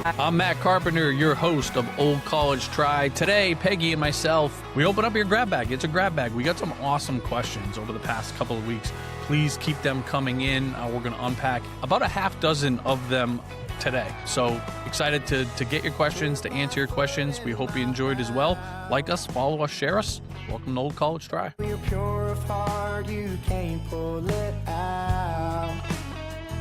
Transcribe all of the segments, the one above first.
I'm Matt Carpenter, your host of Old College Try. Today, Peggy and myself, we open up your grab bag. It's a grab bag. We got some awesome questions over the past couple of weeks. Please keep them coming in. We're going to unpack about a half dozen of them today. So excited to get your questions, to answer your questions. We hope you enjoyed as well. Like us, follow us, share us. Welcome to Old College Try. You're pure of heart, you can't pull it out.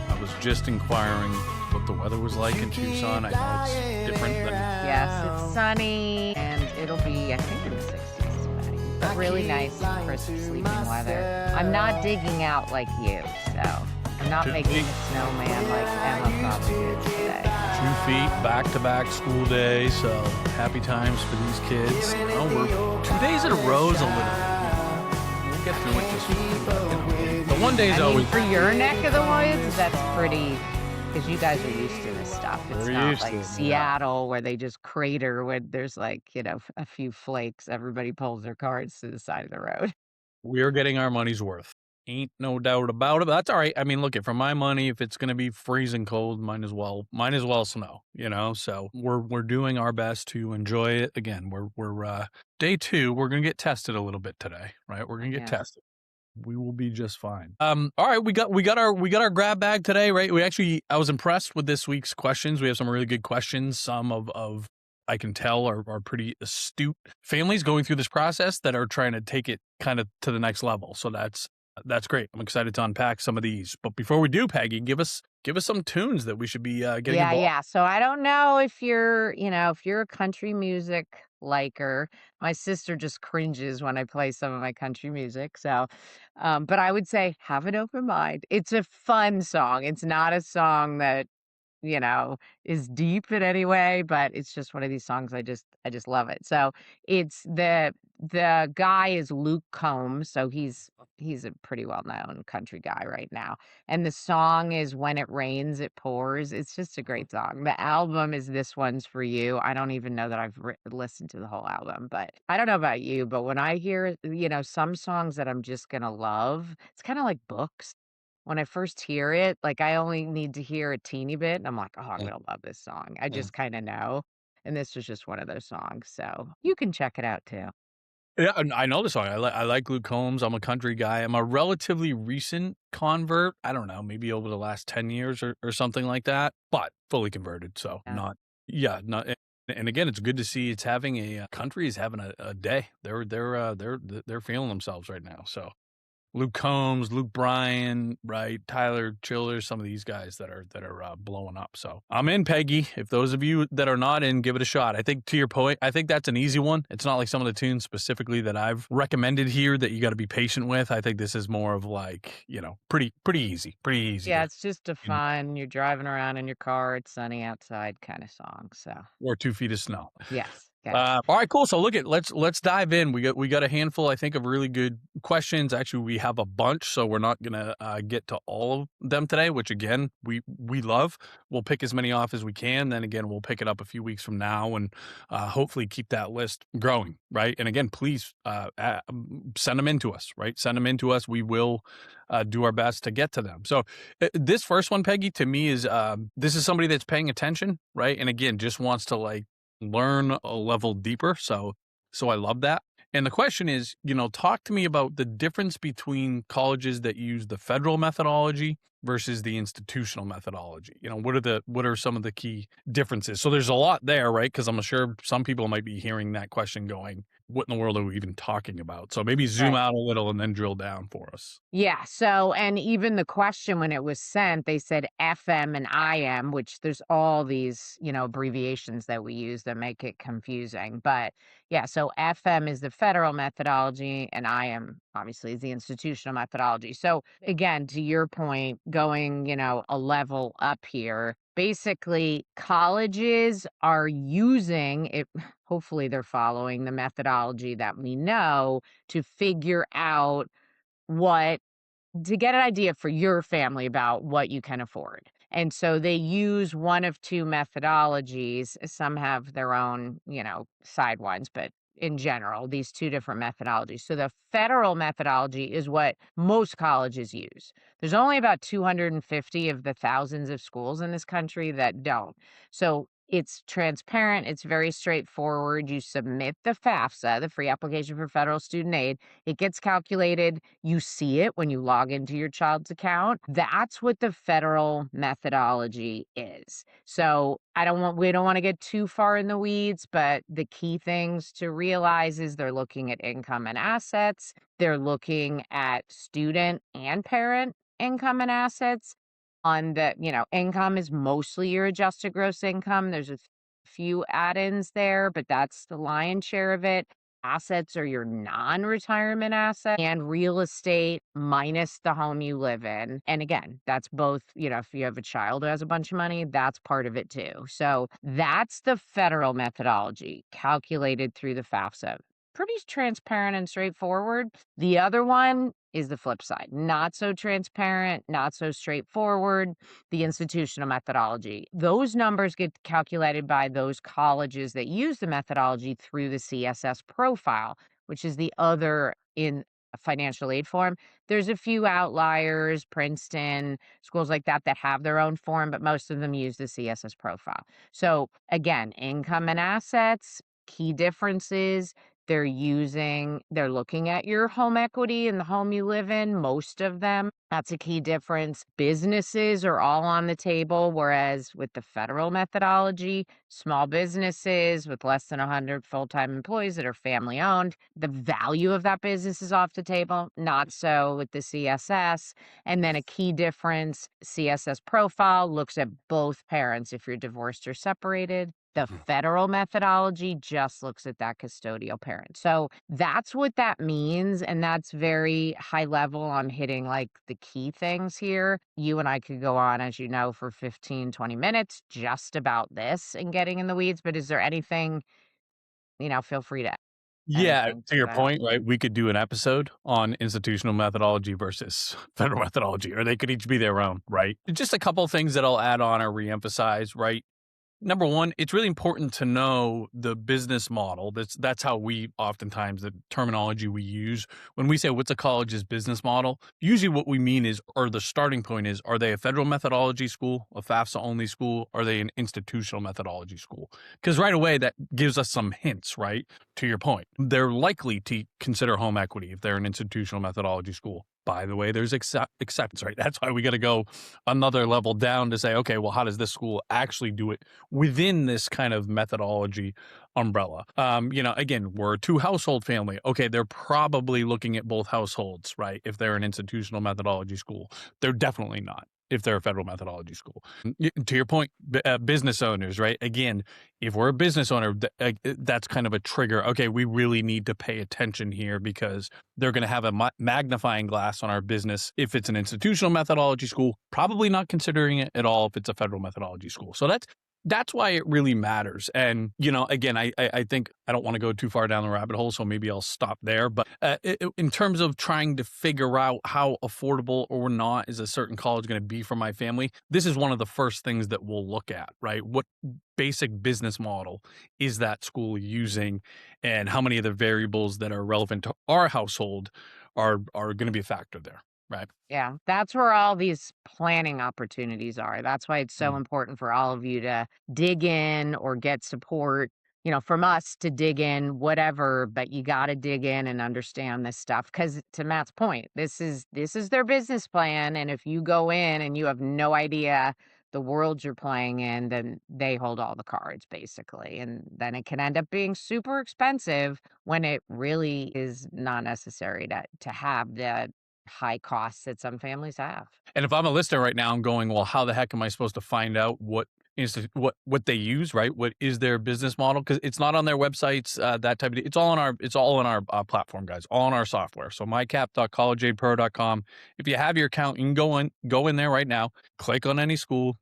I was just inquiring what the weather was like in Tucson. I know it's different than... Yes, it's sunny, and it'll be, I think, in the 60s today. But really nice, crisp, sleeping weather. I'm not digging out like you, so I'm not making a snowman like Emma probably did today. 2 feet, back-to-back school day, so happy times for these kids. We're 2 days in a row is a little... We'll get through it just fine. The one day is always... For your neck of the woods, that's pretty... Because you guys are used to this stuff. It's not like Seattle where they just crater when there's like, a few flakes. Everybody pulls their cars to the side of the road. We're getting our money's worth. Ain't no doubt about it. But that's all right. I mean, look, for my money, if it's going to be freezing cold, might as well snow, So we're doing our best to enjoy it. Again, we're day 2. We're going to get tested a little bit today, right? We're going to get tested. We will be just fine. All right, we got our grab bag today, right? I was impressed with this week's questions. We have some really good questions. Some of I can tell are pretty astute families going through this process that are trying to take it kind of to the next level. So that's great. I'm excited to unpack some of these. But before we do, Peggy, give us some tunes that we should be getting involved. Yeah. So I don't know if you're a country music liker. My sister just cringes when I play some of my country music. So, but I would say have an open mind. It's a fun song. It's not a song that, is deep in any way, but it's just one of these songs I just love it. So it's the guy is Luke Combs, so he's a pretty well-known country guy right now. And the song is When It Rains, It Pours. It's just a great song. The album is This One's For You. I don't even know that I've listened to the whole album, but I don't know about you, but when I hear, some songs that I'm just going to love, it's kind of like books. When I first hear it, like I only need to hear a teeny bit, and I'm like, oh, I'm going to love this song. I just kind of know. And this was just one of those songs. So you can check it out too. Yeah, I know the song. I like Luke Combs. I'm a country guy. I'm a relatively recent convert. I don't know, maybe over the last 10 years or something like that, but fully converted. So not. And again, it's good to see it's having country is having a day. They're feeling themselves right now. So Luke Combs, Luke Bryan, right? Tyler Childers, some of these guys that are blowing up. So I'm in, Peggy. If those of you that are not in, give it a shot. I think to your point, I think that's an easy one. It's not like some of the tunes specifically that I've recommended here that you got to be patient with. I think this is more of like, pretty easy. Yeah, it's just a fun. You're driving around in your car. It's sunny outside kind of song. So or 2 feet of snow. Yes. All right, cool. So let's dive in. We got a handful, I think, of really good questions. Actually, we have a bunch, so we're not gonna get to all of them today, which again we love. We'll pick as many off as we can. Then again, we'll pick it up a few weeks from now and hopefully keep that list growing, right? And again, please send them in to us, right? Send them in to us. We will do our best to get to them. So this first one, Peggy, to me is this is somebody that's paying attention, right? And again, just wants to learn a level deeper. So I love that. And the question is, talk to me about the difference between colleges that use the federal methodology versus the institutional methodology. What are some of the key differences? So there's a lot there, right? Because I'm sure some people might be hearing that question going, what in the world are we even talking about? So maybe zoom out a little and then drill down for us. Yeah. So, and even the question when it was sent, they said FM and IM, which there's all these, abbreviations that we use that make it confusing. But yeah, so FM is the federal methodology and IM obviously is the institutional methodology. So again, to your point, going, a level up here, basically colleges are using it. Hopefully they're following the methodology that we know to figure out to get an idea for your family about what you can afford. And so they use one of two methodologies. Some have their own, side ones, but in general, these two different methodologies. So the federal methodology is what most colleges use. There's only about 250 of the thousands of schools in this country that don't. So It's transparent, it's very straightforward. You submit the FAFSA, the free application for federal student aid. It gets calculated. You see it when you log into your child's account. That's what the federal methodology is. So we don't want to get too far in the weeds, but the key things to realize is they're looking at income and assets. They're looking at student and parent income and assets. On the, income is mostly your adjusted gross income. There's a few add-ins there, but that's the lion's share of it. Assets are your non-retirement asset, and real estate minus the home you live in. And again, that's both, if you have a child who has a bunch of money, that's part of it too. So that's the federal methodology calculated through the FAFSA. Pretty transparent and straightforward. The other one is the flip side. Not so transparent, not so straightforward, the institutional methodology. Those numbers get calculated by those colleges that use the methodology through the CSS Profile, which is the other in financial aid form. There's a few outliers, Princeton, schools like that have their own form, but most of them use the CSS Profile. So again, income and assets, key differences. They're looking at your home equity and the home you live in, most of them. That's a key difference. Businesses are all on the table, whereas with the federal methodology, small businesses with less than 100 full-time employees that are family owned, the value of that business is off the table. Not so with the CSS. And then a key difference, CSS Profile looks at both parents if you're divorced or separated. The federal methodology just looks at that custodial parent. So that's what that means. And that's very high level on hitting like the key things here. You and I could go on, as you know, for 15, 20 minutes just about this and getting in the weeds. But is there anything, feel free to add Yeah, anything to to your that. point, right? We could do an episode on institutional methodology versus federal methodology, or they could each be their own, right? Just a couple of things that I'll add on or reemphasize, right? Number one, it's really important to know the business model. That's how we oftentimes, the terminology we use when we say what's a college's business model. Usually, what we mean is, or the starting point is, are they a federal methodology school, a FAFSA only school, are they an institutional methodology school? Because right away that gives us some hints, right? To your point, they're likely to consider home equity if they're an institutional methodology school. By the way, there's acceptance, right? That's why we got to go another level down to say, okay, well, how does this school actually do it within this kind of methodology umbrella? Again, we're a two household family. Okay, they're probably looking at both households, right? If they're an institutional methodology school, they're definitely not if they're a federal methodology school. To your point, business owners, right? Again, if we're a business owner, that's kind of a trigger. Okay, we really need to pay attention here because they're going to have a magnifying glass on our business if it's an institutional methodology school, probably not considering it at all if it's a federal methodology school. So that's why it really matters. And, again, I think I don't want to go too far down the rabbit hole, so maybe I'll stop there. But in terms of trying to figure out how affordable or not is a certain college going to be for my family, this is one of the first things that we'll look at, right? What basic business model is that school using, and how many of the variables that are relevant to our household are going to be a factor there, right? Yeah, that's where all these planning opportunities are. That's why it's so important for all of you to dig in or get support, from us to dig in, whatever, but you got to dig in and understand this stuff. Cause to Matt's point, this is their business plan. And if you go in and you have no idea the world you're playing in, then they hold all the cards basically. And then it can end up being super expensive when it really is not necessary to have the high costs that some families have. And if I'm a listener right now, I'm going, well, how the heck am I supposed to find out what what they use, right? What is their business model? Because it's not on their websites, that type of. It's all on our platform, guys. All on our software. So mycap.collegeaidpro.com. If you have your account, you can go in there right now. Click on any school.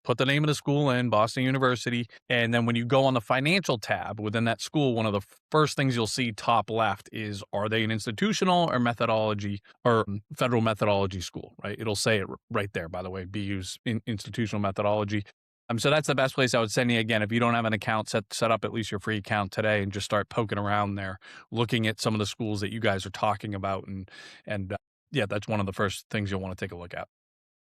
Put the name of the school in, Boston University, and then when you go on the financial tab within that school, one of the first things you'll see top left is, are they an institutional or methodology or federal methodology school, right? It'll say it right there, by the way, BU's institutional methodology. So that's the best place I would send you. Again, if you don't have an account, set up at least your free account today and just start poking around there, looking at some of the schools that you guys are talking about. And yeah, that's one of the first things you'll want to take a look at.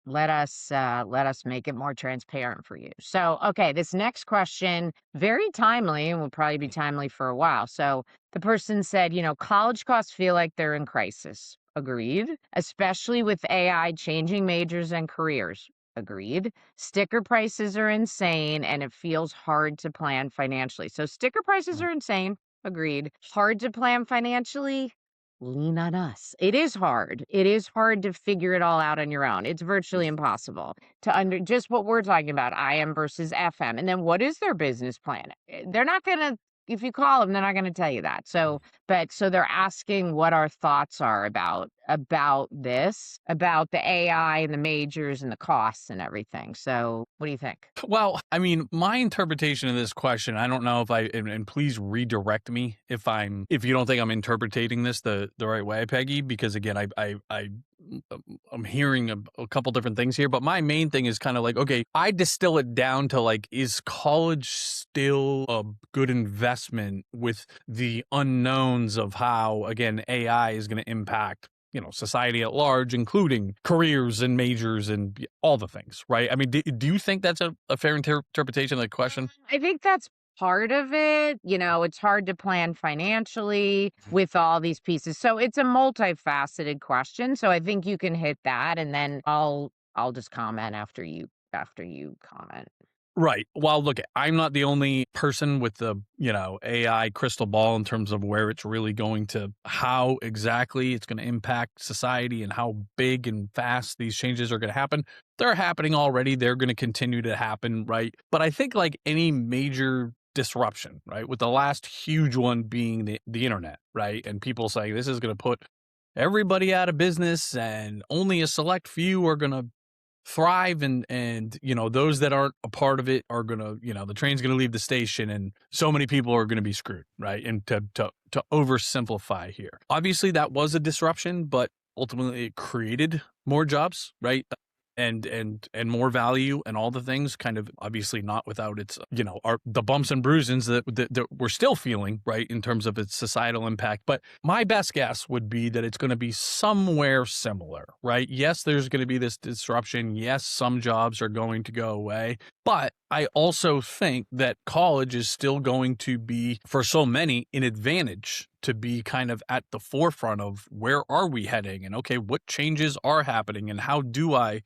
let us make it more transparent for you. So, okay, this next question, very timely and will probably be timely for a while. So, the person said, college costs feel like they're in crisis. Agreed. Especially with AI changing majors and careers. Agreed. Sticker prices are insane and it feels hard to plan financially. So, sticker prices are insane. Agreed. Hard to plan financially. Lean on us. It is hard. It is hard to figure it all out on your own. It's virtually impossible to under just what we're talking about, IM versus FM. And then what is their business plan? They're not going to, if you call them, they're not going to tell you that. So, but so they're asking what our thoughts are about this, about the AI and the majors and the costs and everything. So, what do you think? Well, I mean, my interpretation of this question, I don't know if and please redirect me if you don't think I'm interpreting this the right way, Peggy, because again, I'm hearing a couple different things here, but my main thing is kind of like, okay, I distill it down to like, is college still a good investment with the unknowns of how, again, AI is going to impact society at large, including careers and majors and all the things, right? I mean, do you think that's a fair interpretation of the question? I think that's part of it. It's hard to plan financially with all these pieces. So it's a multifaceted question. So I think you can hit that and then I'll just comment after you comment. Right. Well, look, I'm not the only person with the, AI crystal ball in terms of where it's really going to, how exactly it's going to impact society and how big and fast these changes are going to happen. They're happening already. They're going to continue to happen, right? But I think like any major disruption, right, with the last huge one being the internet, right? And people saying this is going to put everybody out of business and only a select few are going to thrive, and those that aren't a part of it are gonna, the train's gonna leave the station and so many people are gonna be screwed, right? And to oversimplify here, obviously that was a disruption, but ultimately it created more jobs, right? And more value and all the things, kind of obviously not without its the bumps and bruises that we're still feeling, right, in terms of its societal impact. But my best guess would be that it's going to be somewhere similar, right? Yes, there's going to be this disruption. Yes, some jobs are going to go away, but I also think that college is still going to be, for so many, an advantage to be kind of at the forefront of where are we heading, and okay, what changes are happening, and how do I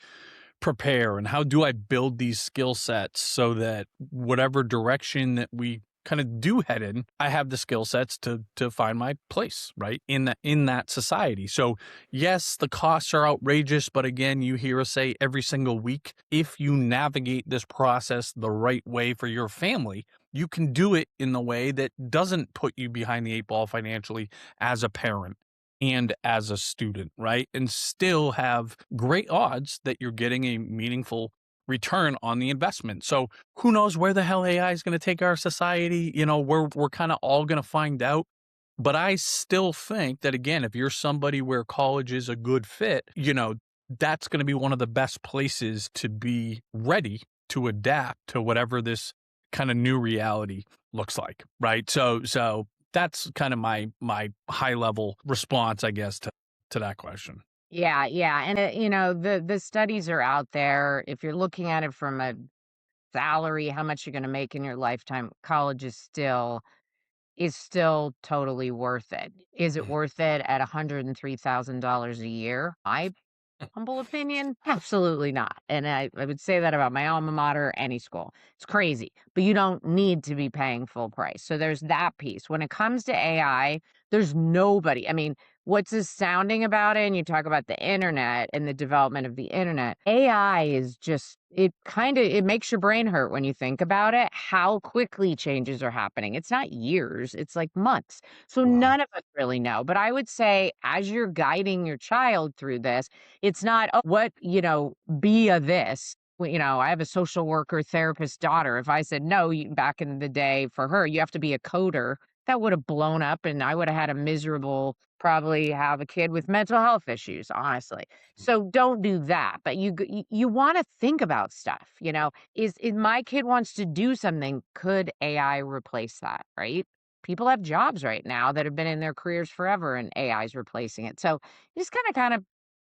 prepare, and how do I build these skill sets so that whatever direction that we kind of do head in, I have the skill sets to find my place, right, in that society. So yes, the costs are outrageous, but again, you hear us say every single week, if you navigate this process the right way for your family, you can do it in the way that doesn't put you behind the eight ball financially as a parent and as a student, right? And still have great odds that you're getting a meaningful return on the investment. So who knows where the hell AI is going to take our society? We're kind of all going to find out. But I still think that, again, if you're somebody where college is a good fit, that's going to be one of the best places to be ready to adapt to whatever this kind of new reality looks like, right? So that's kind of my high level response, I guess, to that question. Yeah, yeah. And the studies are out there. If you're looking at it from a salary, how much you're going to make in your lifetime, college is still totally worth it. Is it worth it at $103,000 a year? I Humble opinion? Absolutely not. And I would say that about my alma mater, any school. It's crazy, but you don't need to be paying full price. So there's that piece. When it comes to AI, there's nobody. I mean, what's astounding about it, and you talk about the internet and the development of the internet, AI is just, it makes your brain hurt when you think about it, how quickly changes are happening. It's not years, it's like months. So Wow. none of us really know. But I would say, as you're guiding your child through this, it's not, "Oh, what, be a this." Well, I have a social worker therapist daughter. If I said, "No," back in the day for her, "You have to be a coder," that would have blown up and I would have had a miserable, probably have a kid with mental health issues, honestly. So don't do that. But you want to think about stuff, is my kid wants to do something, could AI replace that, right? People have jobs right now that have been in their careers forever and AI is replacing it. So you just kind of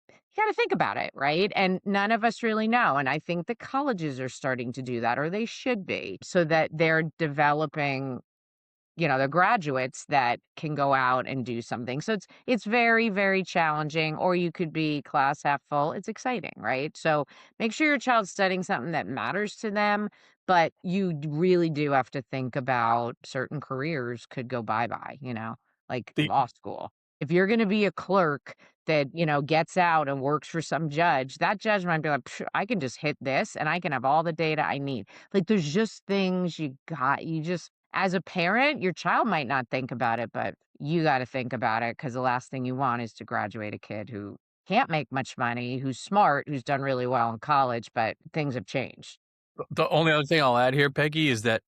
You got to think about it, right? And none of us really know. And I think the colleges are starting to do that, or they should be, so that they're developing, the graduates that can go out and do something. So it's very, very challenging, or you could be class half full. It's exciting, right? So make sure your child's studying something that matters to them, but really do have to think about certain careers could go bye-bye, like The law school. If you're going to be a clerk that, gets out and works for some judge, that judge might be like, "Psh, I can just hit this and I can have all the data I need." Like there's just things you just as a parent, your child might not think about it, but you gotta think about it because the last thing you want is to graduate a kid who can't make much money, who's smart, who's done really well in college, but things have changed. the only other thing I'll add here, Peggy, is that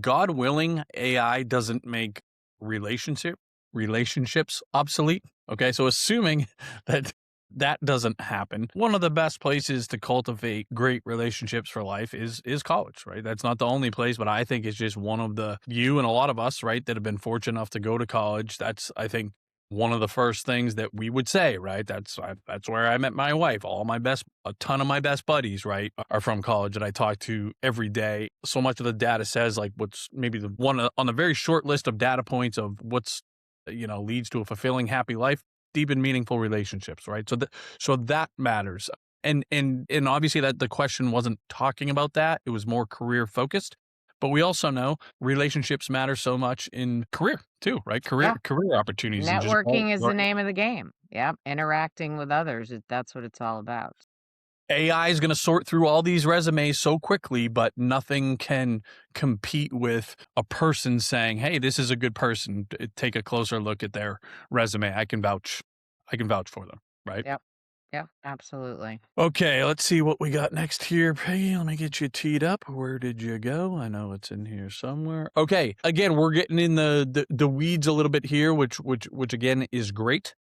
God willing, AI doesn't make relationships obsolete. Okay, so assuming that that doesn't happen, one of the best places to cultivate great relationships for life is college, right? That's not the only place, but I think it's just one of the you and a lot of us, right, that have been fortunate enough to go to college. That's I think one of the first things that we would say, right? That's where I met my wife. A ton of my best buddies, right, are from college that I talk to every day. So much of the data says like what's maybe the one on the very short list of data points of what's leads to a fulfilling, happy life, deep and meaningful relationships, right? So that matters. And obviously that the question wasn't talking about that. It was more career focused. But we also know relationships matter so much in career too, right? Yeah, Career opportunities and just networking is the name of the game. Yep, interacting with others, that's what it's all about. AI is going to sort through all these resumes so quickly, but nothing can compete with a person saying, "Hey, this is a good person. Take a closer look at their resume. I can vouch. I can vouch for them." Right? Yep, yep, absolutely. Okay, let's see what we got next here, Peggy. Let me get you teed up. Where did you go? I know it's in here somewhere. Okay, again, we're getting in the weeds a little bit here, which again is great.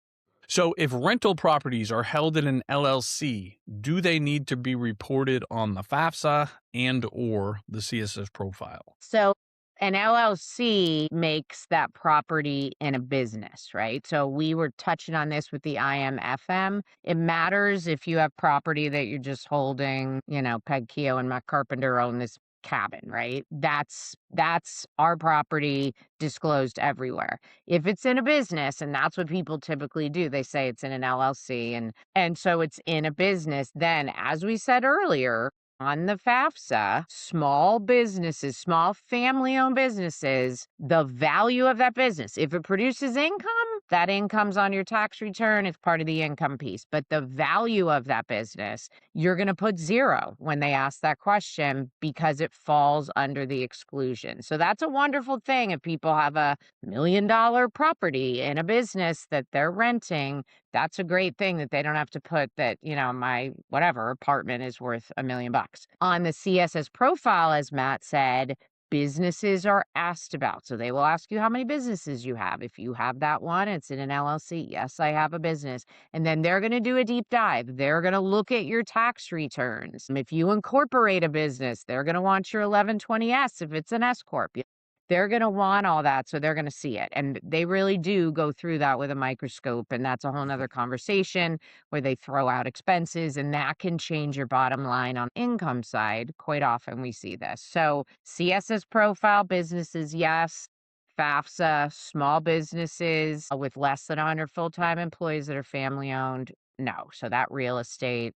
So, if rental properties are held in an LLC, do they need to be reported on the FAFSA and or the CSS profile? So an LLC makes that property in a business, right? So we were touching on this with the IMFM. It matters if you have property that you're just holding, Peg Keough and Matt Carpenter own this cabin, right? That's our property disclosed everywhere. If it's in a business, and that's what people typically do, they say it's in an LLC and so it's in a business, then as we said earlier, on the FAFSA, small businesses, small family-owned businesses, the value of that business, if it produces income, that income's on your tax return. It's part of the income piece. But the value of that business, you're going to put 0 when they ask that question because it falls under the exclusion. So that's a wonderful thing if people have a $1 million property in a business that they're renting. That's a great thing that they don't have to put that, my whatever apartment is worth $1 million. On the CSS profile, as Matt said, businesses are asked about. So they will ask you how many businesses you have. If you have that one, it's in an LLC. Yes, I have a business. And then they're going to do a deep dive. They're going to look at your tax returns. If you incorporate a business, they're going to want your 1120S if it's an S Corp. They're going to want all that. So they're going to see it. And they really do go through that with a microscope. And that's a whole nother conversation where they throw out expenses and that can change your bottom line on income side. Quite often we see this. So CSS profile businesses, yes. FAFSA, small businesses with less than 100 full-time employees that are family owned, no. So that real estate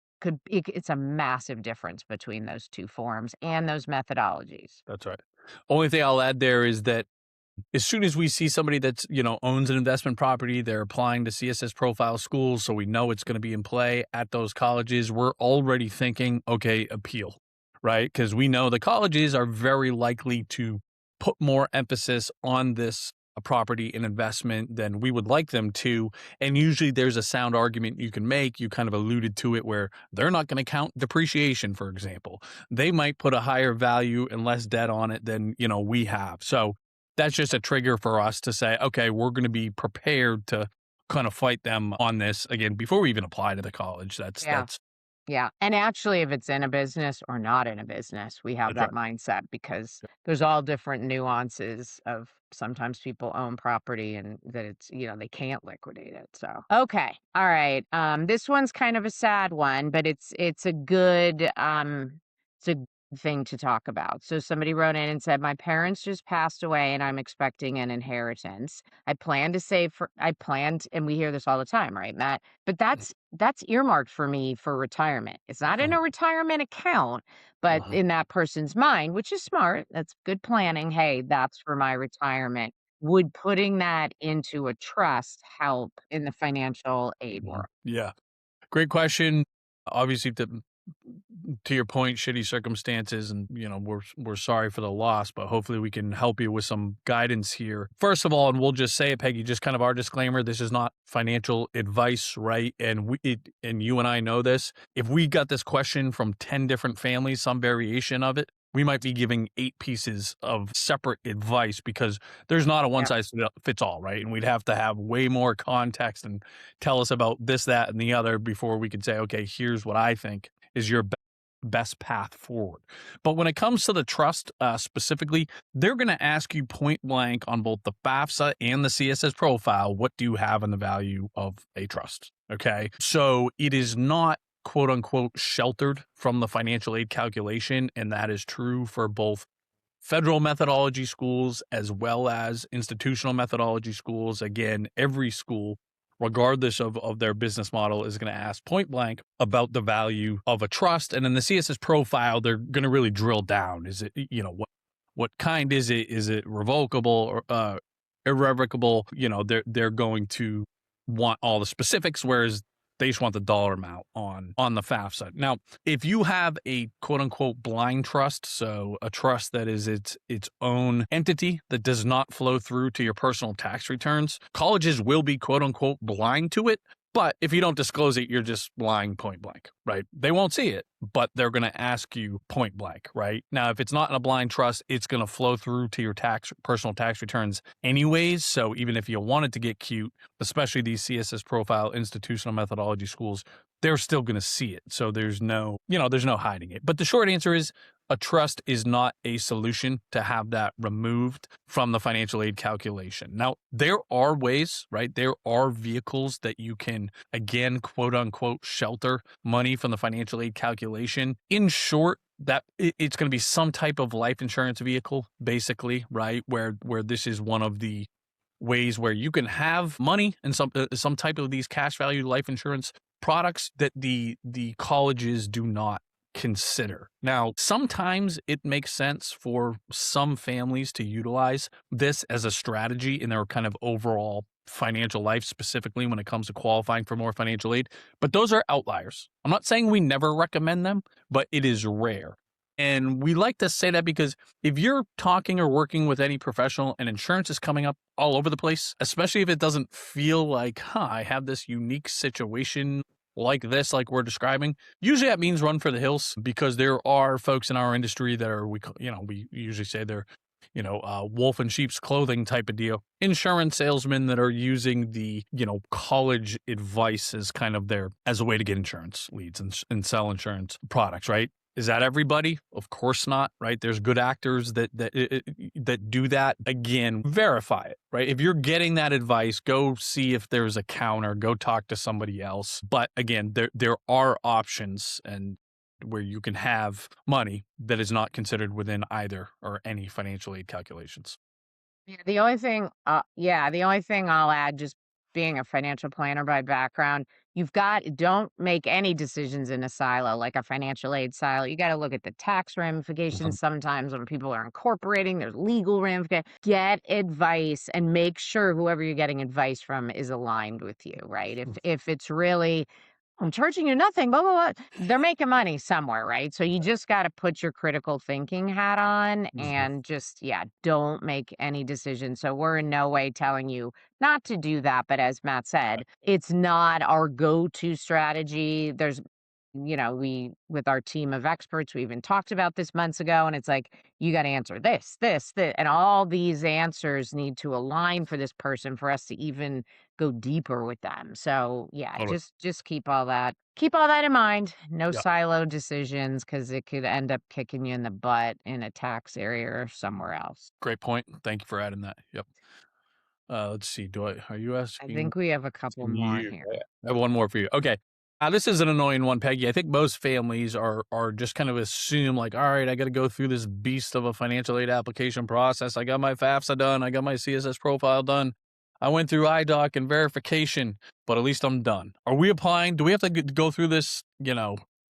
it's a massive difference between those two forms and those methodologies. That's right. Only thing I'll add there is that as soon as we see somebody that's, owns an investment property, they're applying to CSS profile schools, so we know it's going to be in play at those colleges, we're already thinking, okay, appeal, right? Because we know the colleges are very likely to put more emphasis on this property and investment than we would like them to. And usually there's a sound argument you can make. You kind of alluded to it where they're not going to count depreciation, for example. They might put a higher value and less debt on it than, we have. So that's just a trigger for us to say, okay, we're going to be prepared to kind of fight them on this again before we even apply to the college. Yeah. Yeah, and actually, if it's in a business or not in a business, we have That's that right. mindset because there's all different nuances of sometimes people own property and that it's, they can't liquidate it. So, okay. All right. This one's kind of a sad one, but it's a good it's a good thing to talk about. So somebody wrote in and said, "My parents just passed away and I'm expecting an inheritance. I planned, and we hear this all the time, right, Matt? But that's earmarked for me for retirement. It's not in Uh-huh. a retirement account, but Uh-huh. in that person's mind, which is smart. That's good planning. Hey, that's for my retirement. Would putting that into a trust help in the financial aid Mhm. world?" Yeah. Great question. Obviously, to your point, shitty circumstances, and we're sorry for the loss, but hopefully we can help you with some guidance here. First of all, and we'll just say it, Peggy, just kind of our disclaimer: this is not financial advice, right? And you and I know this. If we got this question from 10 different families, some variation of it, we might be giving 8 pieces of separate advice because there's not a one Yeah. size fits all, right? And we'd have to have way more context and tell us about this, that, and the other before we could say, okay, here's what I think is your best path forward. But when it comes to the trust specifically, they're going to ask you point blank on both the FAFSA and the CSS profile, what do you have in the value of a trust? Okay. So it is not quote unquote sheltered from the financial aid calculation. And that is true for both federal methodology schools as well as institutional methodology schools. Again, every school, regardless of their business model, is going to ask point blank about the value of a trust. And in the CSS profile, they're going to really drill down. Is it, what kind is it? Is it revocable or irrevocable? They're going to want all the specifics, whereas they just want the dollar amount on the FAFSA. Now, if you have a quote unquote blind trust, so a trust that is its own entity that does not flow through to your personal tax returns, colleges will be quote unquote blind to it. But if you don't disclose it, you're just lying point blank, right? They won't see it, but they're going to ask you point blank, right? Now, if it's not in a blind trust, it's going to flow through to your personal tax returns anyways. So even if you wanted to get cute, especially these CSS profile institutional methodology schools, they're still going to see it. So there's no hiding it. But the short answer is a trust is not a solution to have that removed from the financial aid calculation. Now, there are ways, right? There are vehicles that you can, again, quote unquote, shelter money from the financial aid calculation. In short, that it's going to be some type of life insurance vehicle, basically, right? Where this is one of the ways where you can have money and some type of these cash value life insurance products that the colleges do not consider. Now, sometimes it makes sense for some families to utilize this as a strategy in their kind of overall financial life, specifically when it comes to qualifying for more financial aid, but those are outliers. I'm not saying we never recommend them, but it is rare. And we like to say that because if you're talking or working with any professional and insurance is coming up all over the place, especially if it doesn't feel like, I have this unique situation like this, like we're describing, usually that means run for the hills because there are folks in our industry that are, we usually say they're, wolf in sheep's clothing type of deal. Insurance salesmen that are using the, college advice as kind of as a way to get insurance leads and sell insurance products, right? Is that everybody? Of course not, right? There's good actors that do that. Again, verify it, right? If you're getting that advice, go see if there's a counter, go talk to somebody else. But again, there are options and where you can have money that is not considered within either or any financial aid calculations. The only thing I'll add, just being a financial planner by background, don't make any decisions in a silo, like a financial aid silo. You got to look at the tax ramifications. Sometimes when people are incorporating, there's legal ramifications. Get advice and make sure whoever you're getting advice from is aligned with you, right? If it's really, I'm charging you nothing, blah, blah, blah. They're making money somewhere, right? So you just got to put your critical thinking hat on and just, yeah, don't make any decisions. So we're in no way telling you not to do that. But as Matt said, it's not our go to strategy. we with our team of experts, we even talked about this months ago, and it's like, you got to answer this, and all these answers need to align for this person for us to even go deeper with them. So yeah, Totally. just keep all that in mind. No Yeah. silo decisions because it could end up kicking you in the butt in a tax area or somewhere else. Great point. Thank you for adding that. Yep. Let's see. Are you I asking? think we have a couple Asking more you. here. Yeah. I have one more for you. Okay. This is an annoying one, Peggy. I think most families are just kind of assume like, all right, I got to go through this beast of a financial aid application process. I got my FAFSA done. I got my CSS profile done. I went through IDOC and verification, but at least I'm done. Are we applying? Do we have to go through this,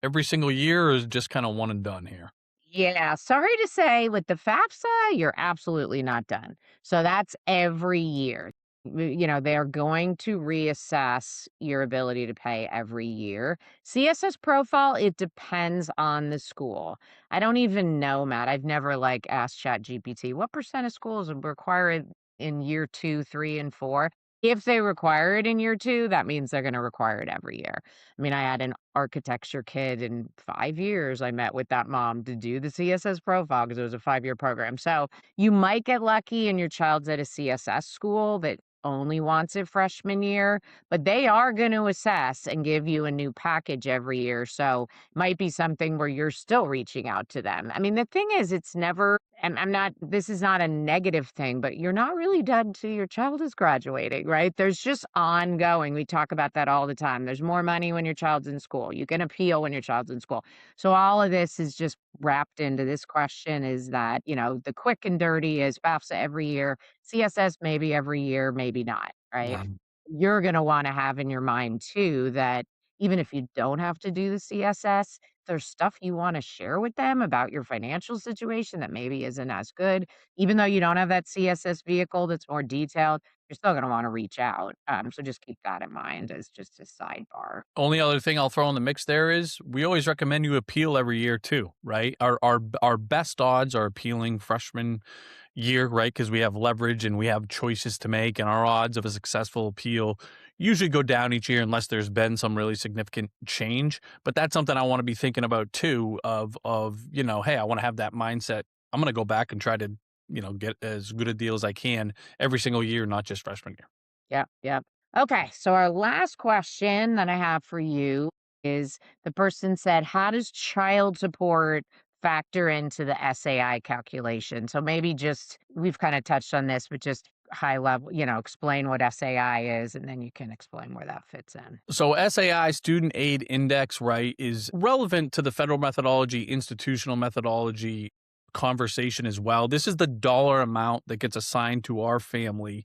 every single year, or is it just kind of one and done here? Yeah, sorry to say, with the FAFSA, you're absolutely not done. So that's every year. They're going to reassess your ability to pay every year. CSS Profile, it depends on the school. I don't even know, Matt. I've never like asked ChatGPT what percent of schools require it in year 2, 3, and 4. If they require it in year 2, that means they're going to require it every year. I mean, I had an architecture kid in 5 years. I met with that mom to do the CSS profile because it was a 5-year program. So you might get lucky and your child's at a CSS school that only wants it freshman year, but they are going to assess and give you a new package every year. So it might be something where you're still reaching out to them. I mean, the thing is, it's never, and this is not a negative thing, but you're not really done till your child is graduating, right? There's just ongoing. We talk about that all the time. There's more money when your child's in school. You can appeal when your child's in school. So all of this is just wrapped into this question, is that, the quick and dirty is FAFSA every year, CSS maybe every year, maybe not, right? Mhm. You're going to want to have in your mind too that even if you don't have to do the CSS, there's stuff you want to share with them about your financial situation that maybe isn't as good. Even though you don't have that CSS vehicle that's more detailed, you're still going to want to reach out. So just keep that in mind as just a sidebar. Only other thing I'll throw in the mix there is we always recommend you appeal every year too, right? Our best odds are appealing freshman year, right? Because we have leverage and we have choices to make, and our odds of a successful appeal usually go down each year unless there's been some really significant change. But that's something I want to be thinking about too. Hey, I want to have that mindset. I'm going to go back and try to get as good a deal as I can every single year, not just freshman year. Yep, yep. Okay, so our last question that I have for you is, the person said, how does child support factor into the SAI calculation? So maybe just, we've kind of touched on this, but just high level, explain what SAI is, and then you can explain where that fits in. So SAI, Student Aid Index, right, is relevant to the federal methodology, institutional methodology conversation as well. This is the dollar amount that gets assigned to our family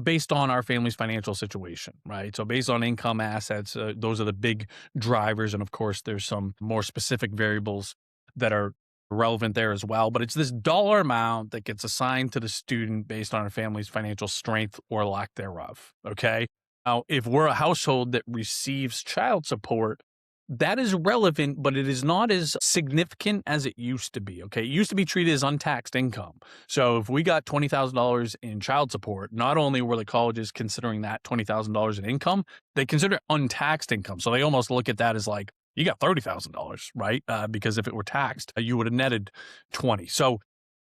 based on our family's financial situation, right? So based on income, assets, those are the big drivers. And of course, there's some more specific variables that are relevant there as well. But it's this dollar amount that gets assigned to the student based on our family's financial strength or lack thereof. Okay. Now, if we're a household that receives child support, that is relevant, but it is not as significant as it used to be. Okay. It used to be treated as untaxed income. So if we got $20,000 in child support, not only were the colleges considering that $20,000 in income, they consider it untaxed income. So they almost look at that as like, you got $30,000, right? Because if it were taxed, you would have netted 20. So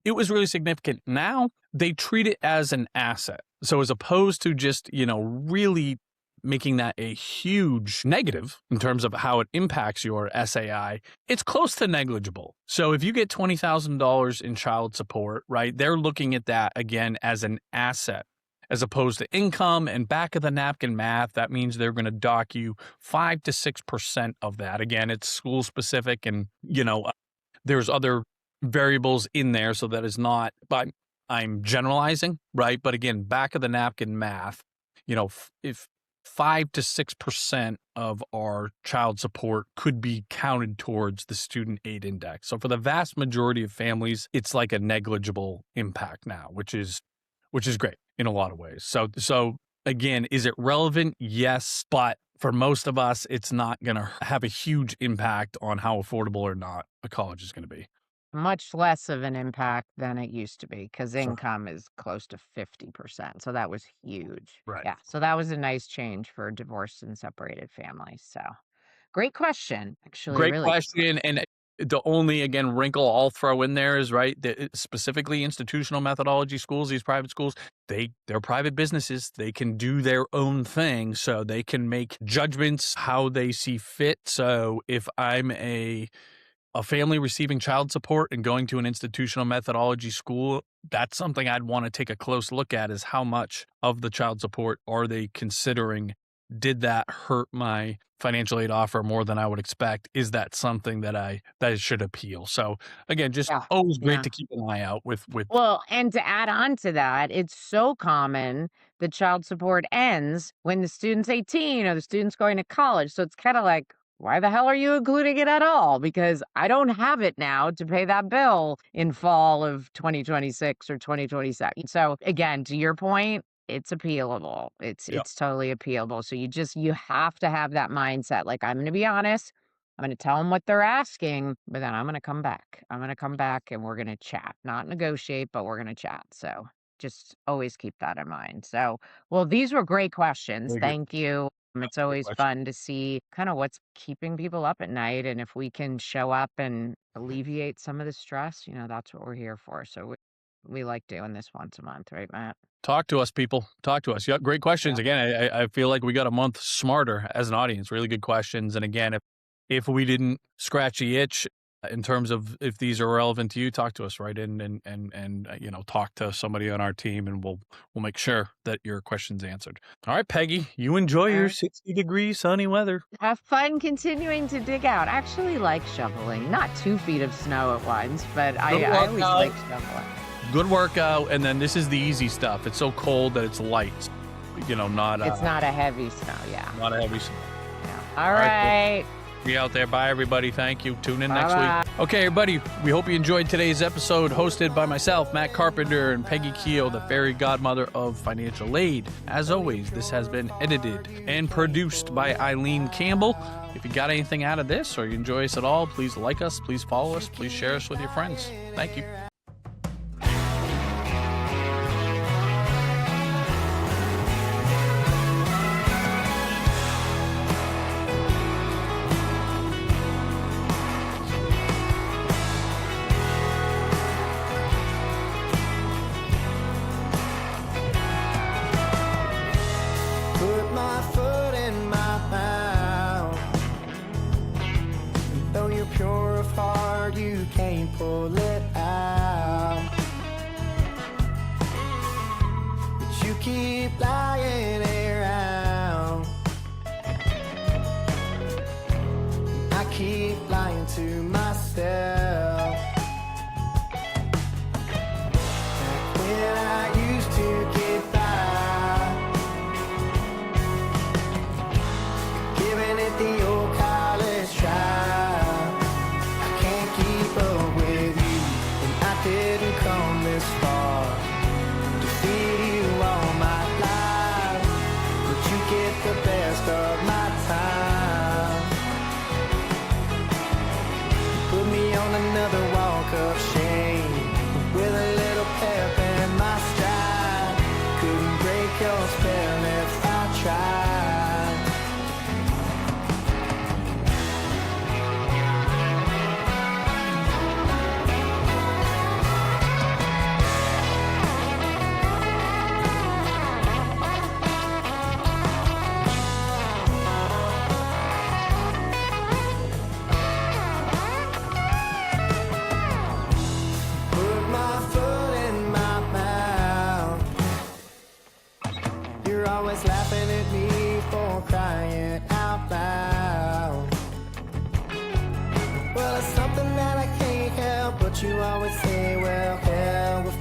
it was really significant. Now they treat it as an asset. So as opposed to just, really making that a huge negative in terms of how it impacts your SAI, it's close to negligible. So if you get $20,000 in child support, right, they're looking at that again as an asset as opposed to income, and back of the napkin math. That means they're going to dock you 5 to 6% of that. Again, it's school specific, and, there's other variables in there. So that is not, but I'm generalizing, right? But again, back of the napkin math, if 5 to 6% of our child support could be counted towards the student aid index. So for the vast majority of families, it's like a negligible impact now, which is great in a lot of ways. So again, is it relevant? Yes, but for most of us, it's not going to have a huge impact on how affordable or not a college is going to be. Much less of an impact than it used to be because Sure. income is close to 50%. So that was huge. Right. Yeah. So that was a nice change for divorced and separated families. So Great question, actually, Great really. question, and the only, again, wrinkle I'll throw in there is, right, that specifically institutional methodology schools, these private schools, they're private businesses. They can do their own thing, so they can make judgments how they see fit. So if I'm a family receiving child support and going to an institutional methodology school, that's something I'd want to take a close look at, is how much of the child support are they considering? Did that hurt my financial aid offer more than I would expect? Is that something that I should appeal? So again, just Yeah, always great yeah. to keep an eye out with Well, and to add on to that, it's so common that child support ends when the student's 18 or the student's going to college. So it's kind of like, why the hell are you including it at all? Because I don't have it now to pay that bill in fall of 2026 or 2027. So again, to your point, it's appealable. It's yeah. it's totally appealable. So you have to have that mindset. Like, I'm going to be honest. I'm going to tell them what they're asking, but then I'm going to come back. I'm going to come back and we're going to chat, not negotiate, but we're going to chat. So just always keep that in mind. So, well, these were great questions. Very good. Thank you. It's Great always question. fun to see kind of what's keeping people up at night. And if we can show up and alleviate some of the stress, that's what we're here for. So we like doing this once a month, right, Matt? Talk to us, people. Talk to us. Yeah, great questions. Yeah. Again, I feel like we got a month smarter as an audience. Really good questions. And again, if we didn't scratch the itch in terms of if these are relevant to you, talk to us, right? And talk to somebody on our team, and we'll make sure that your question's answered. All right, Peggy, you enjoy All your right. 60-degree sunny weather. Have fun continuing to dig out. I actually like shoveling. Not 2 feet of snow at once, but I always workout. like shoveling. Good workout, and then this is the easy stuff. It's so cold that it's light. Not It's not a heavy snow, yeah. not a heavy snow. Yeah. All right, right. Be out there. Bye, everybody. Thank you. Tune in next Bye-bye. week. Okay, everybody. We hope you enjoyed today's episode, hosted by myself, Matt Carpenter, and Peggy Keough, the fairy godmother of financial aid. As always, this has been edited and produced by Eileen Campbell. If you got anything out of this, or you enjoy us at all, please like us, please follow us, please share us with your friends. Thank you. Put my foot in my mouth. Though you're pure of heart, you can't pull it out. But you keep lying around. I keep lying to myself. Back when I used to get by, giving it the old college try. I can't keep up with you, and I didn't come this far to feed you all my life, but you get the best of my time. You put me on another walk of shame with a little pep in my stride. Couldn't break your spell if I tried. Put my foot in my mouth. You're always laughing at me for crying out loud. Well, it's something that I can't help, but you always say, well, hell, we'll